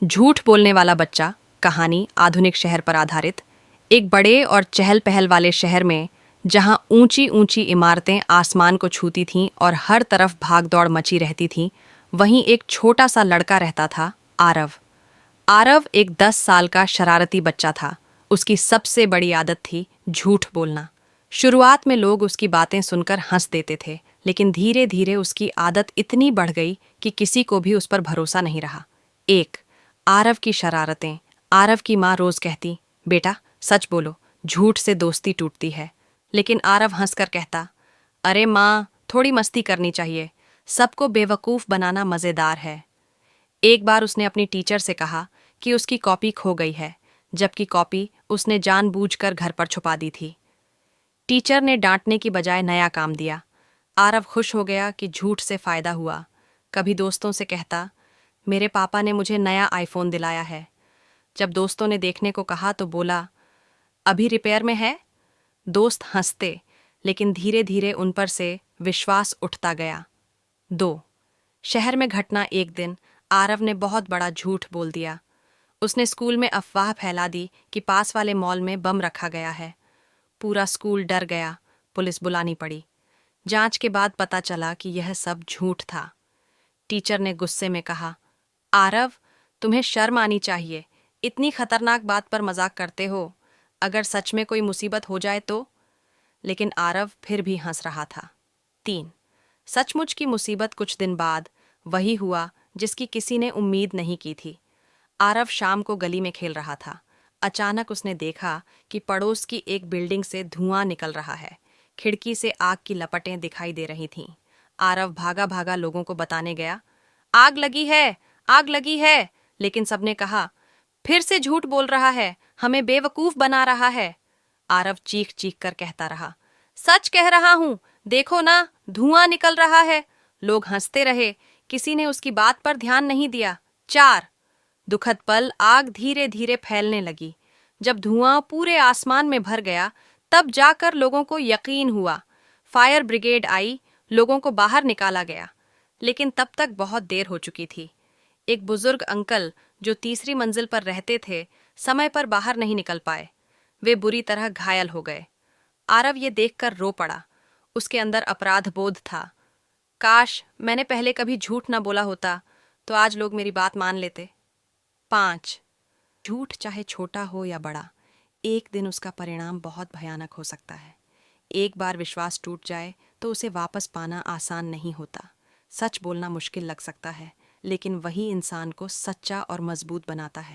झूठ बोलने वाला बच्चा कहानी आधुनिक शहर पर आधारित। एक बड़े और चहल पहल वाले शहर में जहां ऊंची ऊंची इमारतें आसमान को छूती थीं और हर तरफ भागदौड़ मची रहती थी, वहीं एक छोटा सा लड़का रहता था, आरव। आरव एक 10 साल का शरारती बच्चा था। उसकी सबसे बड़ी आदत थी झूठ बोलना। शुरुआत में लोग उसकी बातें सुनकर हंस देते थे, लेकिन धीरे धीरे उसकी आदत इतनी बढ़ गई कि किसी को भी उस पर भरोसा नहीं रहा। एक आरव की शरारतें। आरव की माँ रोज कहती, बेटा सच बोलो, झूठ से दोस्ती टूटती है। लेकिन आरव हंसकर कहता, अरे माँ, थोड़ी मस्ती करनी चाहिए, सबको बेवकूफ बनाना मजेदार है। एक बार उसने अपनी टीचर से कहा कि उसकी कॉपी खो गई है, जबकि कॉपी उसने जानबूझकर घर पर छुपा दी थी। टीचर ने डांटने की बजाय नया काम दिया। आरव खुश हो गया कि झूठ से फायदा हुआ। कभी दोस्तों से कहता, मेरे पापा ने मुझे नया आईफोन दिलाया है। जब दोस्तों ने देखने को कहा तो बोला, अभी रिपेयर में है। दोस्त हंसते, लेकिन धीरे धीरे उन पर से विश्वास उठता गया। 2 शहर में घटना। एक दिन आरव ने बहुत बड़ा झूठ बोल दिया। उसने स्कूल में अफवाह फैला दी कि पास वाले मॉल में बम रखा गया है। पूरा स्कूल डर गया। पुलिस बुलानी पड़ी। जांच के बाद पता चला कि यह सब झूठ था। टीचर ने गुस्से में कहा, आरव, तुम्हें शर्म आनी चाहिए, इतनी खतरनाक बात पर मजाक करते हो। अगर सच में कोई मुसीबत हो जाए तो? लेकिन आरव फिर भी हंस रहा था। 3 सचमुच की मुसीबत। कुछ दिन बाद वही हुआ जिसकी किसी ने उम्मीद नहीं की थी। आरव शाम को गली में खेल रहा था। अचानक उसने देखा कि पड़ोस की एक बिल्डिंग से धुआं निकल रहा है। खिड़की से आग की लपटें दिखाई दे रही थीं। आरव भागा भागा लोगों को बताने गया, आग लगी है, आग लगी है। लेकिन सबने कहा, फिर से झूठ बोल रहा है, हमें बेवकूफ बना रहा है। आरव चीख चीख कर कहता रहा, सच कह रहा हूं, देखो ना, धुआं निकल रहा है। लोग हंसते रहे, किसी ने उसकी बात पर ध्यान नहीं दिया। 4 दुखद पल। आग धीरे धीरे फैलने लगी। जब धुआं पूरे आसमान में भर गया, तब जाकर लोगों को यकीन हुआ। फायर ब्रिगेड आई, लोगों को बाहर निकाला गया, लेकिन तब तक बहुत देर हो चुकी थी। एक बुजुर्ग अंकल जो तीसरी मंजिल पर रहते थे, समय पर बाहर नहीं निकल पाए। वे बुरी तरह घायल हो गए। आरव ये देखकर रो पड़ा। उसके अंदर अपराध बोध था। काश मैंने पहले कभी झूठ न बोला होता, तो आज लोग मेरी बात मान लेते। 5 झूठ चाहे छोटा हो या बड़ा, एक दिन उसका परिणाम बहुत भयानक हो सकता है। एक बार विश्वास टूट जाए तो उसे वापस पाना आसान नहीं होता। सच बोलना मुश्किल लग सकता है, लेकिन वही इंसान को सच्चा और मजबूत बनाता है।